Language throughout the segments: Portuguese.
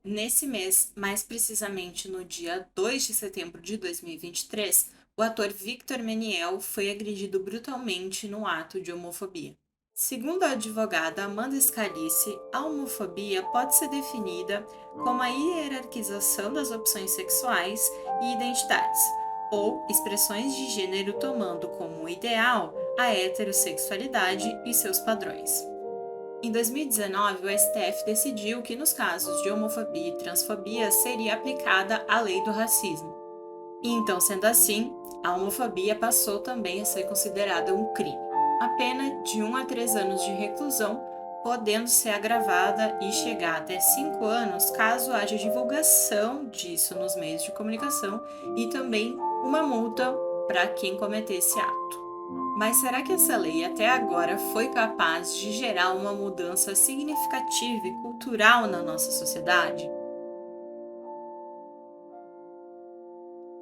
Nesse mês, mais precisamente no dia 2 de setembro de 2023, o ator Victor Meniel foi agredido brutalmente no ato de homofobia. Segundo a advogada Amanda Scalice, a homofobia pode ser definida como a hierarquização das opções sexuais e identidades, ou expressões de gênero tomando como ideal a heterossexualidade e seus padrões. Em 2019, o STF decidiu que nos casos de homofobia e transfobia seria aplicada a lei do racismo. E então, sendo assim, a homofobia passou também a ser considerada um crime. A pena de 1 a 3 anos de reclusão, podendo ser agravada e chegar até 5 anos caso haja divulgação disso nos meios de comunicação e também uma multa para quem cometer esse ato. Mas será que essa lei até agora foi capaz de gerar uma mudança significativa e cultural na nossa sociedade?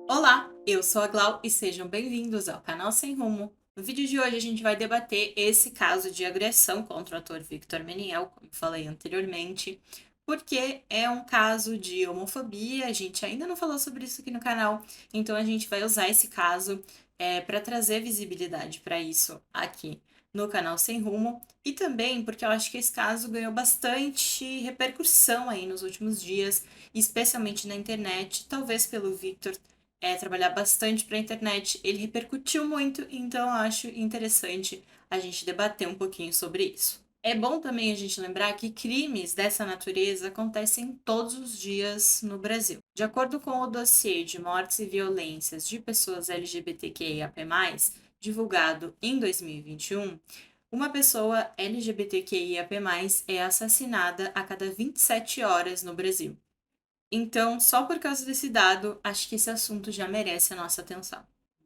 Olá, eu sou a Glau e sejam bem-vindos ao canal Sem Rumo. No vídeo de hoje a gente vai debater esse caso de agressão contra o ator Victor Meniel, como falei anteriormente, porque é um caso de homofobia, a gente ainda não falou sobre isso aqui no canal, então a gente vai usar esse caso para trazer visibilidade para isso aqui no canal Sem Rumo, e também porque eu acho que esse caso ganhou bastante repercussão aí nos últimos dias, especialmente na internet, talvez pelo Victor trabalhar bastante para a internet, ele repercutiu muito, então eu acho interessante a gente debater um pouquinho sobre isso. É bom também a gente lembrar que crimes dessa natureza acontecem todos os dias no Brasil. De acordo com o dossiê de mortes e violências de pessoas LGBTQIAP+, divulgado em 2021, uma pessoa LGBTQIAP+, é assassinada a cada 27 horas no Brasil. Então, só por causa desse dado, acho que esse assunto já merece a nossa atenção.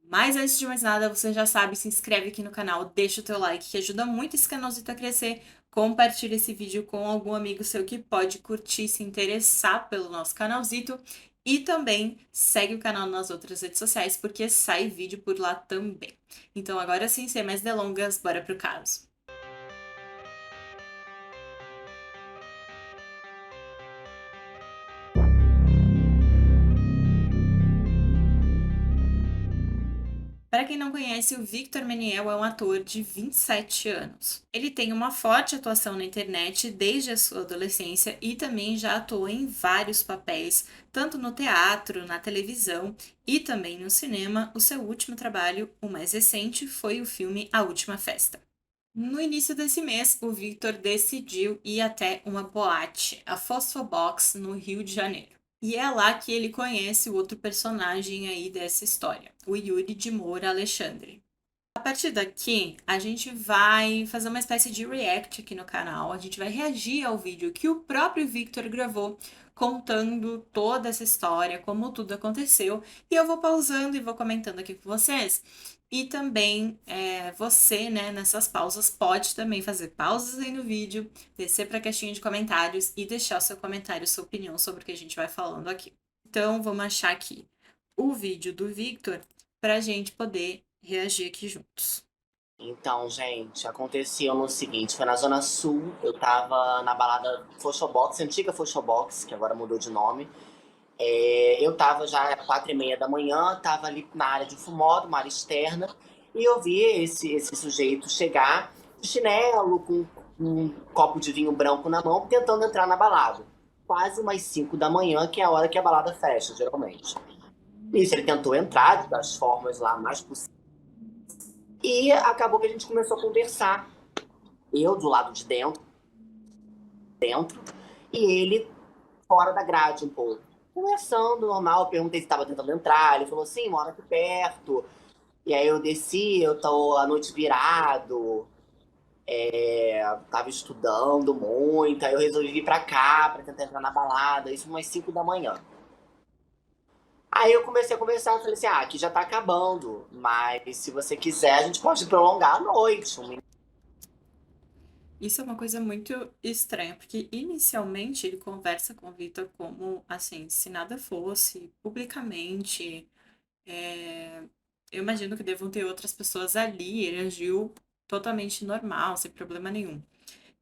Mas antes de mais nada, você já sabe, se inscreve aqui no canal, deixa o teu like, que ajuda muito esse canalzito a crescer. Compartilha esse vídeo com algum amigo seu que pode curtir, se interessar pelo nosso canalzito. E também segue o canal nas outras redes sociais, porque sai vídeo por lá também. Então, agora sim, sem mais delongas, bora pro caso. Para quem não conhece, o Victor Meniel é um ator de 27 anos. Ele tem uma forte atuação na internet desde a sua adolescência e também já atuou em vários papéis, tanto no teatro, na televisão e também no cinema. O seu último trabalho, o mais recente, foi o filme A Última Festa. No início desse mês, o Victor decidiu ir até uma boate, a Phosphobox, no Rio de Janeiro. E é lá que ele conhece o outro personagem aí dessa história, o Yuri de Moura Alexandre. A partir daqui, a gente vai fazer uma espécie de react aqui no canal. A gente vai reagir ao vídeo que o próprio Victor gravou, contando toda essa história, como tudo aconteceu. E eu vou pausando e vou comentando aqui com vocês. E também você, né, nessas pausas, pode também fazer pausas aí no vídeo, descer para a caixinha de comentários e deixar o seu comentário, sua opinião sobre o que a gente vai falando aqui. Então, vamos achar aqui o vídeo do Victor para a gente poder reagir aqui juntos. Então, gente, aconteceu no seguinte, foi na Zona Sul, eu tava na balada Foxobox, antiga Foxobox, que agora mudou de nome. Eu tava já às 4h30 da manhã, tava ali na área de fumódromo, uma área externa, e eu vi esse sujeito chegar de chinelo, com um copo de vinho branco na mão, tentando entrar na balada. Quase umas 5 da manhã, que é a hora que a balada fecha, geralmente. Isso, ele tentou entrar das formas lá mais possíveis. E acabou que a gente começou a conversar. Eu do lado de dentro, e ele fora da grade um pouco. Conversando normal, eu perguntei se estava tentando entrar, ele falou assim, mora aqui perto. E aí eu desci, eu tô à noite virado, tava estudando muito, aí eu resolvi vir pra cá pra tentar entrar na balada, isso umas 5 da manhã. Aí eu comecei a conversar, eu falei assim, aqui já tá acabando, mas se você quiser a gente pode prolongar a noite. Isso é uma coisa muito estranha, porque inicialmente ele conversa com o Victor como, assim, se nada fosse, publicamente. é, Eu imagino que devam ter outras pessoas ali, ele agiu totalmente normal, sem problema nenhum.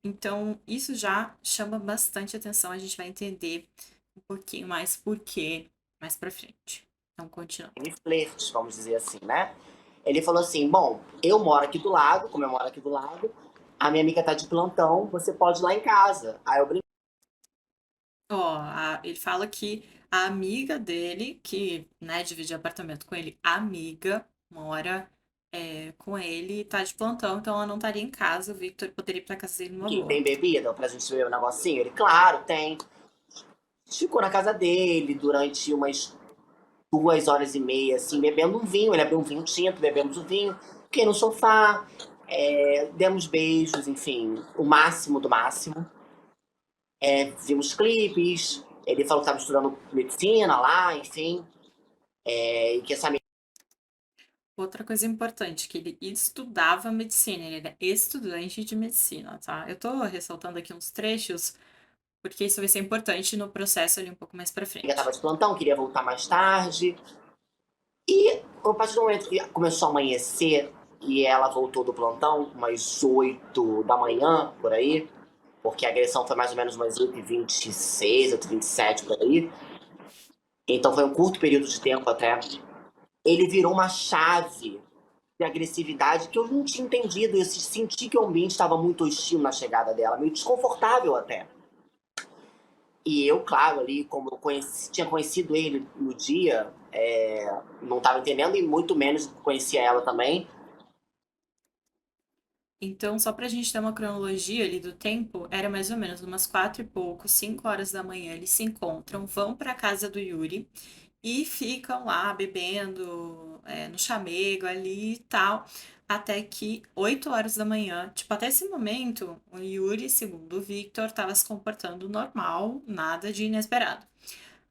Então, isso já chama bastante atenção, a gente vai entender um pouquinho mais por quê mais pra frente. Então, continua. Flertes, vamos dizer assim, né? Ele falou assim: bom, eu moro aqui do lado, como eu moro aqui do lado, a minha amiga tá de plantão, você pode ir lá em casa. Aí eu brinquei. Ó, ele fala que a amiga dele, que, né, divide apartamento com ele, a amiga mora com ele e tá de plantão, então ela não estaria em casa. O Victor poderia ir pra casa dele numa boa. Tem bebida pra gente beber um negocinho? Ele, claro, tem. Ficou na casa dele durante umas 2 horas e meia, assim, bebendo um vinho. Ele abriu um vinho tinto, bebemos o vinho. Fiquei no sofá, demos beijos, enfim, o máximo do máximo. Vimos clipes. Ele falou que estava estudando medicina lá, enfim. E que essa amiga Outra coisa importante, que ele estudava medicina, ele era estudante de medicina, tá? Eu tô ressaltando aqui uns trechos, porque isso vai ser importante no processo ali um pouco mais pra estava frente. de plantão, queria voltar mais tarde. E a partir do momento que começou a amanhecer e ela voltou do plantão, umas 8 da manhã, por aí, porque a agressão foi mais ou menos umas 8h26, 8h27, por aí. Então foi um curto período de tempo até. Ele virou uma chave de agressividade que eu não tinha entendido. Eu senti que o ambiente estava muito hostil na chegada dela, meio desconfortável até. E eu, claro, ali, como eu tinha conhecido ele no dia, não estava entendendo e muito menos conhecia ela também. Então, só pra gente ter uma cronologia ali do tempo, era mais ou menos umas 4 e pouco, 5 horas da manhã, eles se encontram, vão pra casa do Yuri e ficam lá bebendo no chamego ali e tal, até que 8 horas da manhã, tipo, até esse momento, o Yuri, segundo o Victor, estava se comportando normal, nada de inesperado.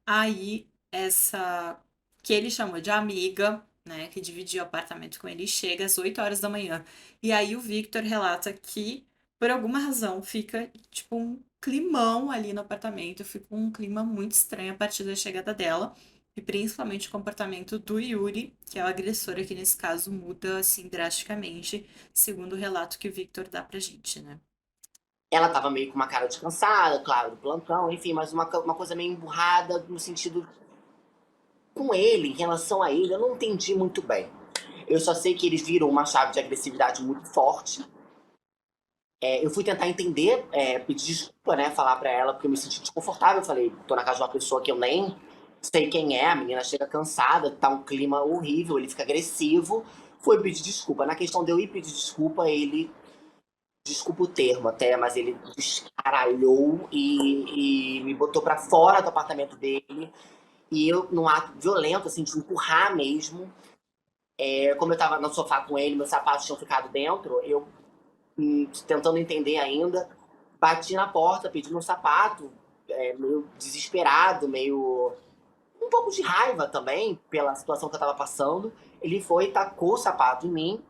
Aí, essa que ele chamou de amiga, né, que dividia o apartamento com ele, chega às 8 horas da manhã. E aí o Victor relata que, por alguma razão, fica tipo um climão ali no apartamento, fica um clima muito estranho a partir da chegada dela. E principalmente o comportamento do Yuri, que é o agressor aqui nesse caso, muda assim drasticamente, segundo o relato que o Victor dá pra gente, né? Ela estava meio com uma cara descansada, claro, do plantão, enfim, mas uma coisa meio emburrada no sentido com ele, em relação a ele, eu não entendi muito bem. Eu só sei que eles viram uma chave de agressividade muito forte. Eu fui tentar entender, pedir desculpa, né, falar pra ela, porque eu me senti desconfortável. Eu falei, tô na casa de uma pessoa que eu nem sei quem é, a menina chega cansada, tá um clima horrível, ele fica agressivo. Fui pedir desculpa. Na questão de eu ir pedir desculpa, ele, desculpa o termo até, mas ele descaralhou e me botou pra fora do apartamento dele. E eu, num ato violento, assim, de empurrar mesmo, como eu tava no sofá com ele, meus sapatos tinham ficado dentro, eu, tentando entender ainda, bati na porta, pedi meu sapato, meio desesperado, meio. Um pouco de raiva também, pela situação que eu tava passando. Ele foi e tacou o sapato em mim.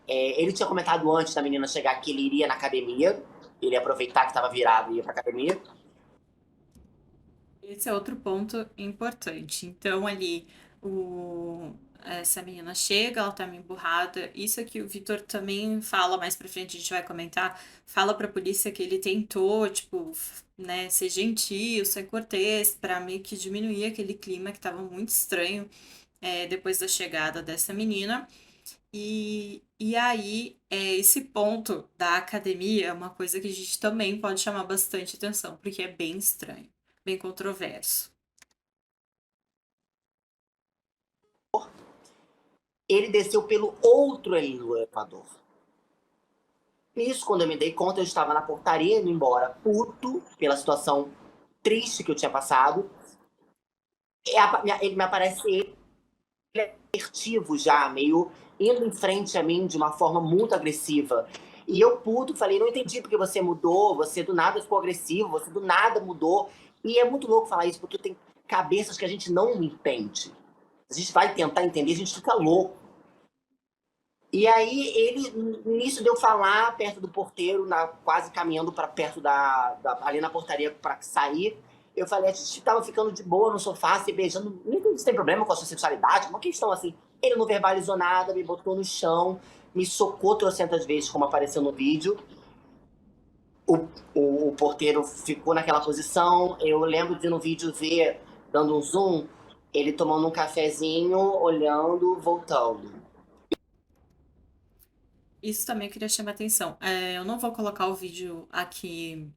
Ele tinha comentado antes da menina chegar que ele iria na academia, ele ia aproveitar que tava virado e ia pra academia. Esse é outro ponto importante. Então, ali, essa menina chega, ela tá meio emburrada. Isso aqui o Vitor também fala mais pra frente, a gente vai comentar. Fala pra polícia que ele tentou, tipo, né, ser gentil, ser cortês, pra meio que diminuir aquele clima que tava muito estranho, depois da chegada dessa menina. E aí, esse ponto da academia é uma coisa que a gente também pode chamar bastante atenção, porque é bem estranho, bem controverso. Ele desceu pelo outro elevador. Nisso, quando eu me dei conta, eu estava na portaria indo embora, puto pela situação triste que eu tinha passado. Ele me aparece assertivo já, meio indo em frente a mim de uma forma muito agressiva. E eu puto, falei, não entendi porque você mudou, você do nada ficou agressivo, você do nada mudou. E é muito louco falar isso, porque tem cabeças que a gente não entende. A gente vai tentar entender, a gente fica louco. E aí ele, nisso de eu falar perto do porteiro, quase caminhando para perto ali na portaria para sair, eu falei, a gente tava ficando de boa no sofá, se beijando, não tem problema com a sua sexualidade, uma questão assim. Ele não verbalizou nada, me botou no chão, me socou trocentas vezes, como apareceu no vídeo. o porteiro ficou naquela posição. Eu lembro de no vídeo ver, dando um zoom, ele tomando um cafezinho, olhando, voltando. Isso também eu queria chamar atenção. Eu não vou colocar o vídeo aqui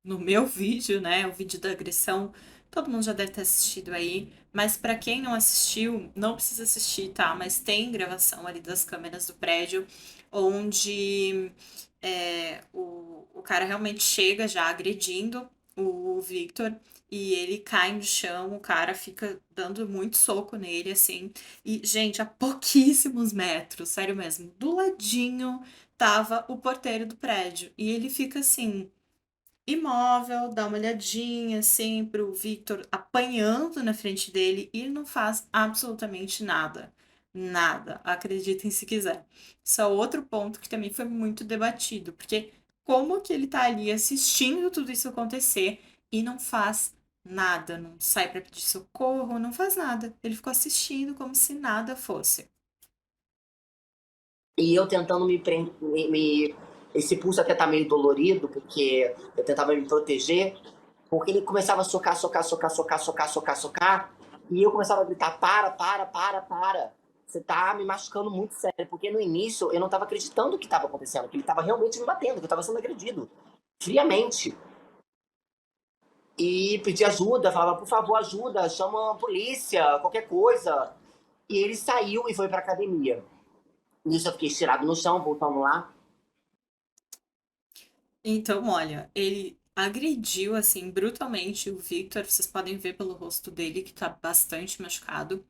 no meu vídeo, né? O vídeo da agressão. Todo mundo já deve ter assistido aí. Mas pra quem não assistiu, não precisa assistir, tá? Mas tem gravação ali das câmeras do prédio, onde o cara realmente chega já agredindo o Victor. E ele cai no chão, o cara fica dando muito soco nele, assim. E, gente, a pouquíssimos metros, sério mesmo, do ladinho tava o porteiro do prédio. E ele fica assim, imóvel, dá uma olhadinha assim pro Victor apanhando na frente dele e ele não faz absolutamente nada. Nada, acreditem se quiser. Isso é outro ponto que também foi muito debatido, porque como que ele tá ali assistindo tudo isso acontecer e não faz nada, não sai para pedir socorro, não faz nada. Ele ficou assistindo como se nada fosse. E eu tentando esse pulso até tá meio dolorido, porque eu tentava me proteger, porque ele começava a socar, socar, socar, socar, socar, socar, socar, e eu começava a gritar: para. Você tá me machucando muito sério. Porque no início eu não tava acreditando o que tava acontecendo, que ele tava realmente me batendo, que eu tava sendo agredido. Friamente. E pedi ajuda, falava: por favor, ajuda, chama a polícia, qualquer coisa. E ele saiu e foi pra academia. Nisso eu fiquei estirado no chão, voltando lá. Então, olha, ele agrediu assim brutalmente o Victor. Vocês podem ver pelo rosto dele que tá bastante machucado.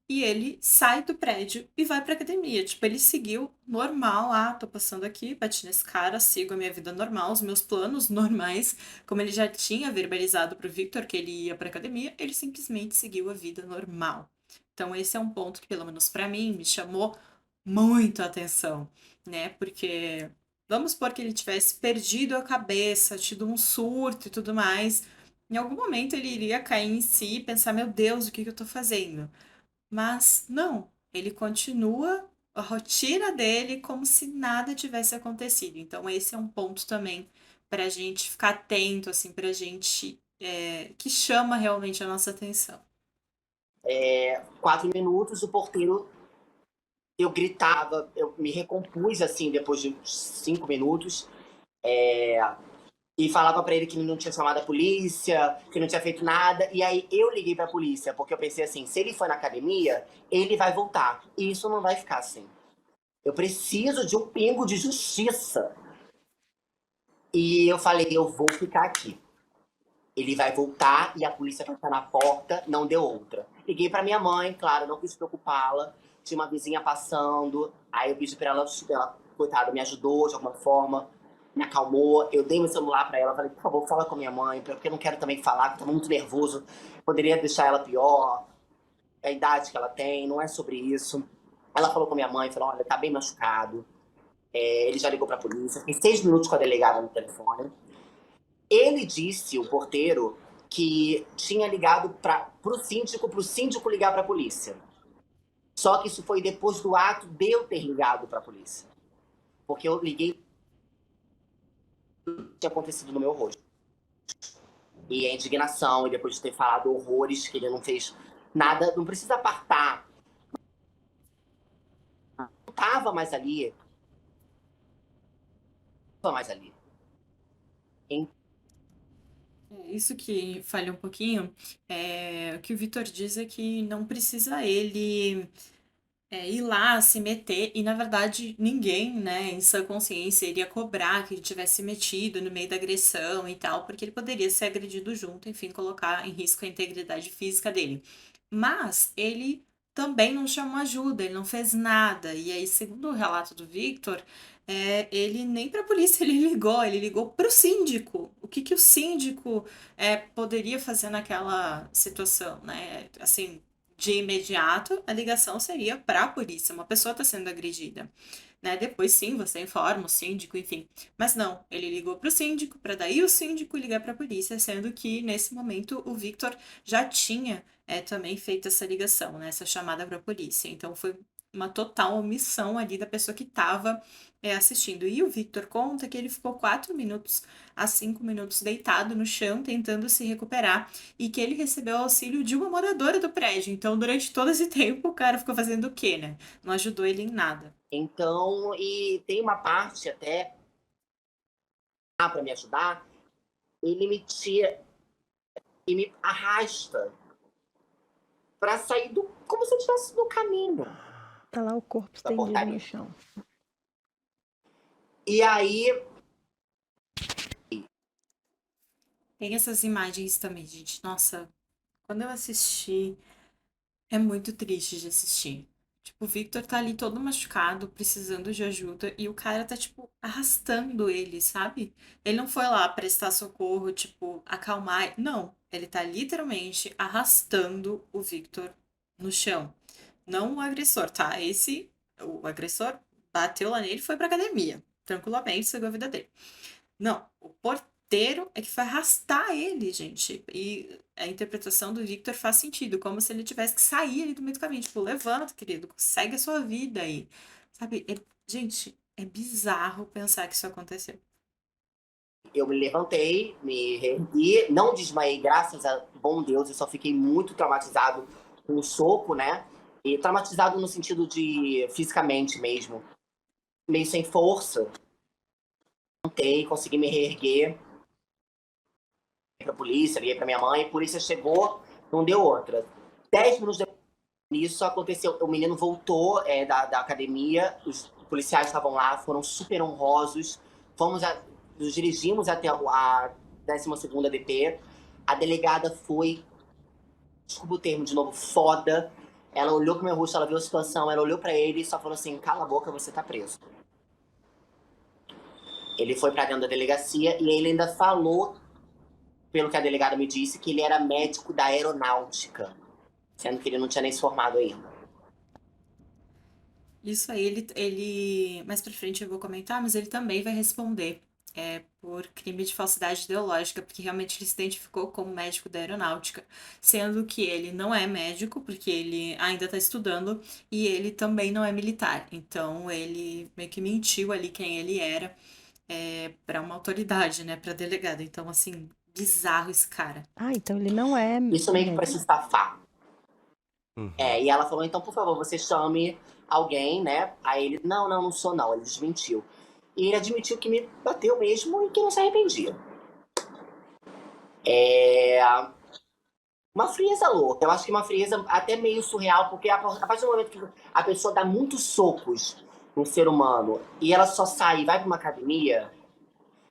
E ele sai do prédio e vai pra academia. Tipo, ele seguiu normal. Ah, tô passando aqui, bati nesse cara, sigo a minha vida normal, os meus planos normais. Como ele já tinha verbalizado pro Victor que ele ia pra academia, ele simplesmente seguiu a vida normal. Então, esse é um ponto que, pelo menos pra mim, me chamou muito a atenção, né? Porque vamos supor que ele tivesse perdido a cabeça, tido um surto e tudo mais. Em algum momento ele iria cair em si e pensar: meu Deus, o que que eu tô fazendo? Mas não, ele continua a rotina dele como se nada tivesse acontecido. Então, esse é um ponto também para a gente ficar atento, assim, para a gente que chama realmente a nossa atenção. 4 minutos, o porteiro, eu gritava, eu me recompus assim depois de 5 minutos, e falava pra ele que não tinha chamado a polícia, que não tinha feito nada. E aí eu liguei pra polícia, porque eu pensei assim: se ele for na academia, ele vai voltar. E isso não vai ficar assim. Eu preciso de um pingo de justiça. E eu falei: eu vou ficar aqui. Ele vai voltar e a polícia vai estar na porta, não deu outra. Liguei pra minha mãe, claro, não quis preocupá-la. Tinha uma vizinha passando, aí eu pedi pra ela, coitada, me ajudou de alguma forma, me acalmou. Eu dei meu celular pra ela, falei: por favor, fala com a minha mãe, porque eu não quero também falar, que eu tô muito nervoso. Poderia deixar ela pior, a idade que ela tem, não é sobre isso. Ela falou com a minha mãe, falou: olha, tá bem machucado. Ele já ligou pra polícia, fiquei 6 minutos com a delegada no telefone. Ele disse, o porteiro, que tinha ligado pro síndico ligar pra polícia. Só que isso foi depois do ato de eu ter ligado pra polícia. Porque eu liguei o que tinha acontecido no meu rosto. E a indignação, e depois de ter falado horrores, que ele não fez nada, não precisa apartar. Não tava mais ali, não tava mais ali. Isso que falha um pouquinho, o que o Vitor diz é que não precisa ele ir lá, se meter, e na verdade ninguém, né, em sua consciência iria cobrar que ele tivesse metido no meio da agressão e tal, porque ele poderia ser agredido junto, enfim, colocar em risco a integridade física dele. Mas ele também não chamou ajuda, ele não fez nada. E aí, segundo o relato do Victor, ele nem para a polícia ele ligou para o síndico. O que que o síndico poderia fazer naquela situação, né? Assim, de imediato, a ligação seria para a polícia. Uma pessoa está sendo agredida, né? Depois sim, você informa o síndico, enfim. Mas não, ele ligou para o síndico, para daí o síndico ligar para a polícia, sendo que nesse momento o Victor já tinha também feito essa ligação, né? Essa chamada para a polícia. Então foi uma total omissão ali da pessoa que estava assistindo. E o Victor conta que ele ficou 4 minutos a 5 minutos deitado no chão, tentando se recuperar, e que ele recebeu auxílio de uma moradora do prédio. Então, durante todo esse tempo, o cara ficou fazendo o quê, né? Não ajudou ele em nada. Então, e tem uma parte até para me ajudar, ele me tira e me arrasta para sair do, como se eu estivesse no caminho Tá lá o corpo da estendido portaria. no chão. E aí, Tem essas imagens também, gente. Nossa, quando eu assisti, é muito triste de assistir. Tipo, o Victor tá ali todo machucado, precisando de ajuda, e o cara tá, tipo, arrastando ele, sabe? Ele não foi lá prestar socorro, tipo, acalmar. Não, ele tá literalmente arrastando o Victor no chão. Não o agressor, tá? O agressor bateu lá nele e foi pra academia. Tranquilamente, seguiu a vida dele. Não, o porteiro é que vai arrastar ele, gente. E a interpretação do Victor faz sentido, como se ele tivesse que sair ali do meio do caminho. Tipo, levanta, querido, segue a sua vida aí. Sabe? Gente, é bizarro pensar que isso aconteceu. eu me levantei, me reergui, não desmaiei, graças a bom Deus, eu só fiquei muito traumatizado com o soco, né? E traumatizado no sentido de fisicamente mesmo, meio sem força. Levantei, consegui me reerguer, pra polícia, liguei pra minha mãe, a polícia chegou, não deu outra. 10 minutos depois disso aconteceu, o menino voltou da academia, os policiais estavam lá, foram super honrosos, nos dirigimos até a 12ª DP, a delegada foi, desculpa o termo de novo, foda, ela olhou pro meu rosto, ela viu a situação, ela olhou pra ele e só falou assim, cala a boca, você tá preso. Ele foi pra dentro da delegacia e ele ainda falou, pelo que a delegada me disse, que ele era médico da aeronáutica, sendo que ele não tinha nem se formado ainda. Isso aí, mais pra frente eu vou comentar, mas ele também vai responder por crime de falsidade ideológica, porque realmente ele se identificou como médico da aeronáutica, sendo que ele não é médico, porque ele ainda está estudando, e ele também não é militar. Então ele meio que mentiu ali quem ele era para uma autoridade, né, para delegada. Então, assim, bizarro esse cara. Ah, então ele não é Isso meio que pra se médico. safar. Uhum. E ela falou, então, por favor, você chame alguém, né? Aí ele, não sou não. Ele desmentiu. E ele admitiu que me bateu mesmo e que não se arrependia. Uma frieza louca. Eu acho que uma frieza até meio surreal, porque a partir do momento que a pessoa dá muitos socos no ser humano e ela só sai e vai pra uma academia,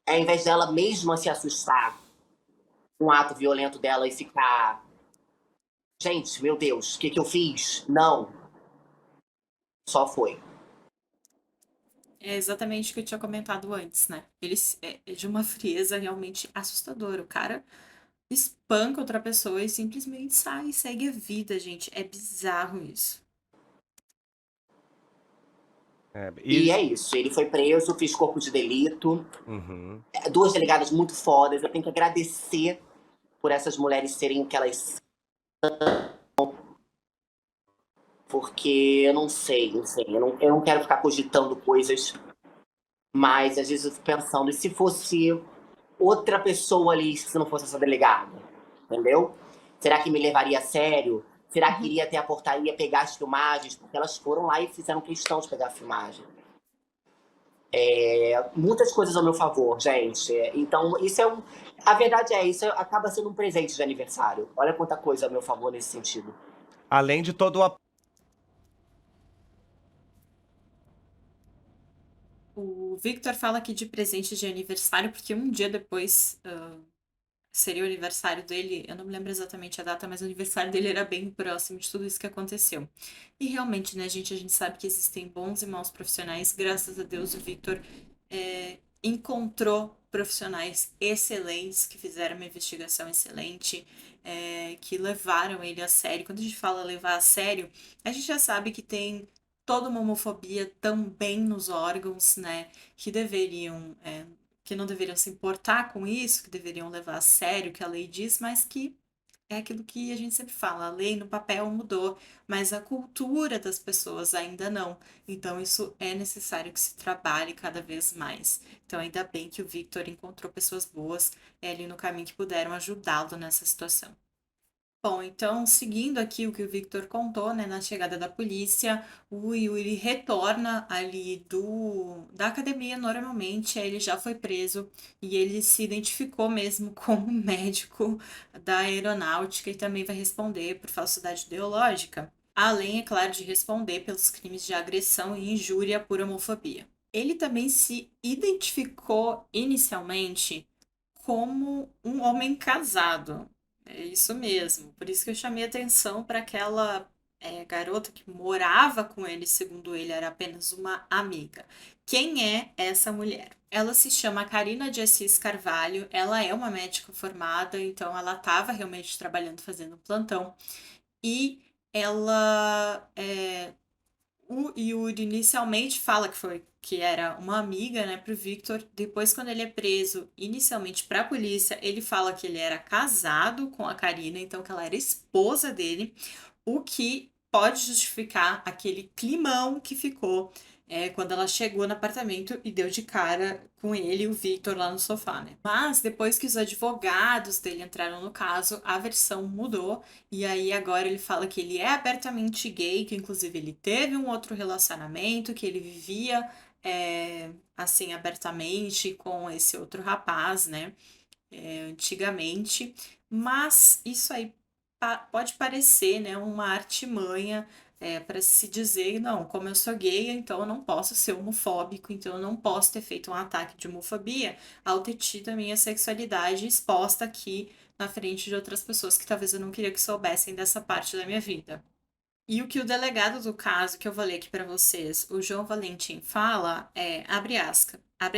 ao invés dela mesma se assustar com um ato violento dela e ficar, gente, meu Deus, o que eu fiz? Não. Só foi. É exatamente o que eu tinha comentado antes, né? Ele é de uma frieza realmente assustadora. O cara espanca outra pessoa e simplesmente sai e segue a vida, gente. É bizarro isso. E é isso. Ele foi preso, fiz corpo de delito. Uhum. 2 delegadas muito fodas. Eu tenho que agradecer por essas mulheres serem o que elas são. Porque eu não sei. Eu não quero ficar cogitando coisas. Mas às vezes eu fico pensando, e se fosse outra pessoa ali, se não fosse essa delegada? Entendeu? Será que me levaria a sério? Será que iria até a portaria pegar as filmagens? Porque elas foram lá e fizeram questão de pegar a filmagem. Muitas coisas ao meu favor, gente. Então, isso a verdade isso acaba sendo um presente de aniversário. Olha quanta coisa ao meu favor nesse sentido. Além de todo o O Victor fala aqui de presente de aniversário, porque um dia depois seria o aniversário dele. Eu não me lembro exatamente a data, mas o aniversário dele era bem próximo de tudo isso que aconteceu. E realmente, né, gente, a gente sabe que existem bons e maus profissionais. Graças a Deus, o Victor encontrou profissionais excelentes que fizeram uma investigação excelente, que levaram ele a sério. Quando a gente fala levar a sério, a gente já sabe que tem toda uma homofobia também nos órgãos, né, que não deveriam se importar com isso, que deveriam levar a sério o que a lei diz, mas que é aquilo que a gente sempre fala, a lei no papel mudou, mas a cultura das pessoas ainda não. Então, isso é necessário que se trabalhe cada vez mais. Então, ainda bem que o Victor encontrou pessoas boas ali no caminho que puderam ajudá-lo nessa situação. Bom, então, seguindo aqui o que o Victor contou, né, na chegada da polícia, o Yuri retorna ali da academia normalmente, aí ele já foi preso e ele se identificou mesmo como médico da aeronáutica e também vai responder por falsidade ideológica, além, é claro, de responder pelos crimes de agressão e injúria por homofobia. Ele também se identificou inicialmente como um homem casado. É isso mesmo. Por isso que eu chamei atenção para aquela garota que morava com ele, segundo ele, era apenas uma amiga. Quem é essa mulher? Ela se chama Karina de Assis Carvalho, ela é uma médica formada, então ela estava realmente trabalhando, fazendo plantão, e ela o Yuri inicialmente fala que era uma amiga, né, pro Victor. Depois, quando ele é preso, inicialmente pra polícia, ele fala que ele era casado com a Karina, então que ela era esposa dele, o que pode justificar aquele climão que ficou quando ela chegou no apartamento e deu de cara com ele e o Victor lá no sofá, né? Mas depois que os advogados dele entraram no caso, a versão mudou e aí agora ele fala que ele é abertamente gay, que inclusive ele teve um outro relacionamento, que ele vivia assim abertamente com esse outro rapaz, né? Antigamente, mas isso aí pode parecer, né, uma artimanha para se dizer, não, como eu sou gay, então eu não posso ser homofóbico, então eu não posso ter feito um ataque de homofobia ao ter tido a minha sexualidade exposta aqui na frente de outras pessoas que talvez eu não queria que soubessem dessa parte da minha vida. E o que o delegado do caso, que eu vou ler aqui para vocês, o João Valentim, fala é, abre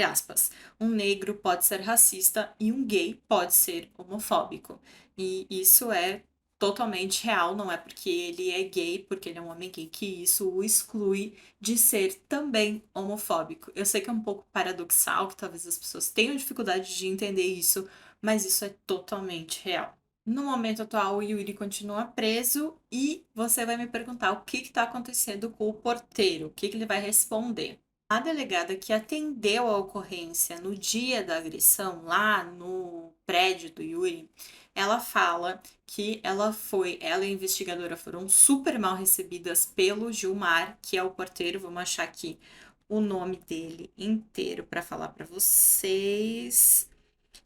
aspas, um negro pode ser racista e um gay pode ser homofóbico. E isso é totalmente real, não é porque ele é gay, porque ele é um homem gay, que isso o exclui de ser também homofóbico. Eu sei que é um pouco paradoxal, que talvez as pessoas tenham dificuldade de entender isso, mas isso é totalmente real. No momento atual, o Yuri continua preso e você vai me perguntar o que está acontecendo com o porteiro, o que ele vai responder. A delegada que atendeu a ocorrência no dia da agressão, lá no prédio do Yuri, ela fala que ela e a investigadora foram super mal recebidas pelo Gilmar, que é o porteiro. Vamos achar aqui o nome dele inteiro para falar para vocês.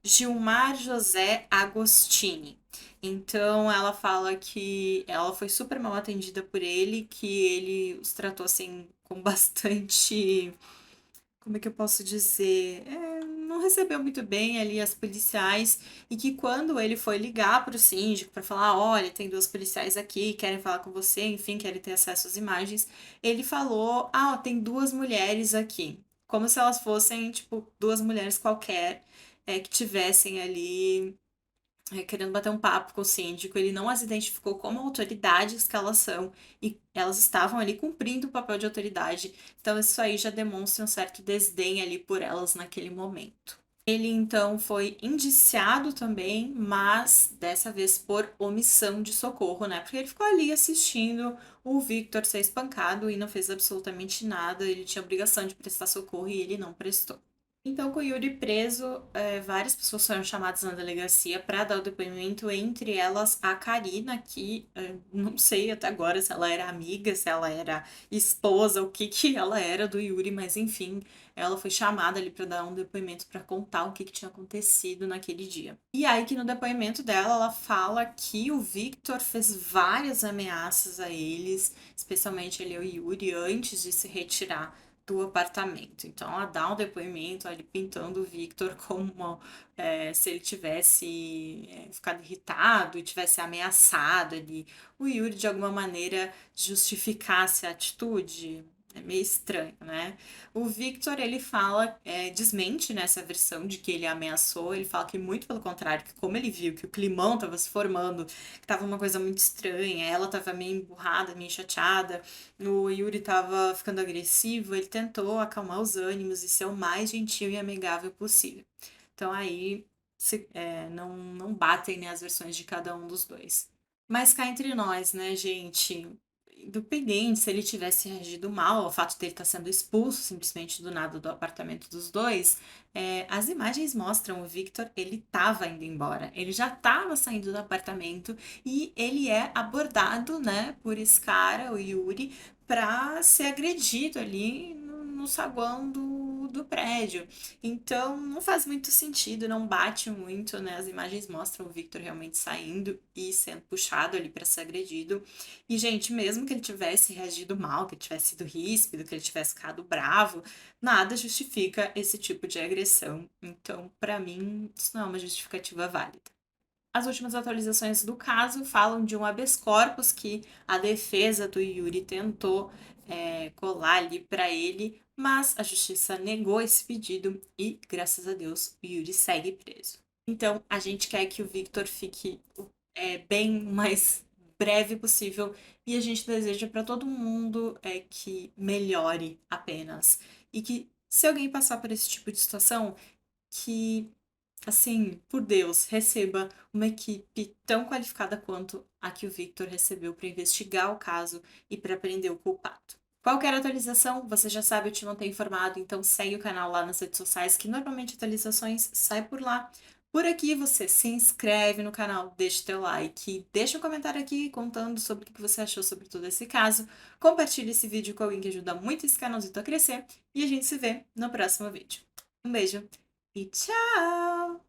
Gilmar José Agostini. Então ela fala que ela foi super mal atendida por ele, que ele os tratou assim com bastante, como é que eu posso dizer? Não recebeu muito bem ali as policiais e que quando ele foi ligar para o síndico para falar, olha, tem duas policiais aqui, querem falar com você, enfim, querem ter acesso às imagens, ele falou, tem duas mulheres aqui, como se elas fossem tipo duas mulheres qualquer que tivessem ali querendo bater um papo com o síndico, ele não as identificou como autoridades que elas são e elas estavam ali cumprindo o papel de autoridade. Então isso aí já demonstra um certo desdém ali por elas naquele momento. Ele então foi indiciado também, mas dessa vez por omissão de socorro, né? Porque ele ficou ali assistindo o Victor ser espancado e não fez absolutamente nada. Ele tinha obrigação de prestar socorro e ele não prestou. Então, com o Yuri preso, várias pessoas foram chamadas na delegacia para dar o depoimento, entre elas a Karina, que não sei até agora se ela era amiga, se ela era esposa, o que que ela era do Yuri, mas enfim, ela foi chamada ali para dar um depoimento para contar o que que tinha acontecido naquele dia. E aí que no depoimento dela, ela fala que o Victor fez várias ameaças a eles, especialmente ele e o Yuri, antes de se retirar do apartamento. Então ela dá um depoimento ali pintando o Victor como se ele tivesse ficado irritado e tivesse ameaçado ali. O Yuri de alguma maneira justificasse a atitude. É meio estranho, né? O Victor, ele fala, desmente nessa versão de que ele ameaçou, ele fala que muito pelo contrário, que como ele viu que o climão estava se formando, que tava uma coisa muito estranha, ela tava meio emburrada, meio chateada, o Yuri tava ficando agressivo, ele tentou acalmar os ânimos e ser o mais gentil e amigável possível. Então aí não batem, né, as versões de cada um dos dois. Mas cá entre nós, né, gente, independente se ele tivesse reagido mal ao fato de ele estar sendo expulso simplesmente do nada do apartamento dos dois, as imagens mostram o Victor, ele estava indo embora, ele já estava saindo do apartamento e ele é abordado, né, por esse cara, o Yuri, para ser agredido ali no saguão do prédio. Então, não faz muito sentido, não bate muito, né? As imagens mostram o Victor realmente saindo e sendo puxado ali para ser agredido. E, gente, mesmo que ele tivesse reagido mal, que ele tivesse sido ríspido, que ele tivesse ficado bravo, nada justifica esse tipo de agressão. Então, para mim, isso não é uma justificativa válida. As últimas atualizações do caso falam de um habeas corpus que a defesa do Yuri tentou colar ali para ele, mas a justiça negou esse pedido e, graças a Deus, o Yuri segue preso. Então, a gente quer que o Victor fique bem mais breve possível e a gente deseja para todo mundo que melhore apenas e que, se alguém passar por esse tipo de situação, que, assim, por Deus, receba uma equipe tão qualificada quanto a que o Victor recebeu para investigar o caso e para prender o culpado. Qualquer atualização, você já sabe, eu te mantenho informado, então segue o canal lá nas redes sociais, que normalmente atualizações saem por lá. Por aqui você se inscreve no canal, deixa o teu like, deixa um comentário aqui contando sobre o que você achou sobre todo esse caso, compartilha esse vídeo com alguém que ajuda muito esse canalzito a crescer e a gente se vê no próximo vídeo. Um beijo! E tchau!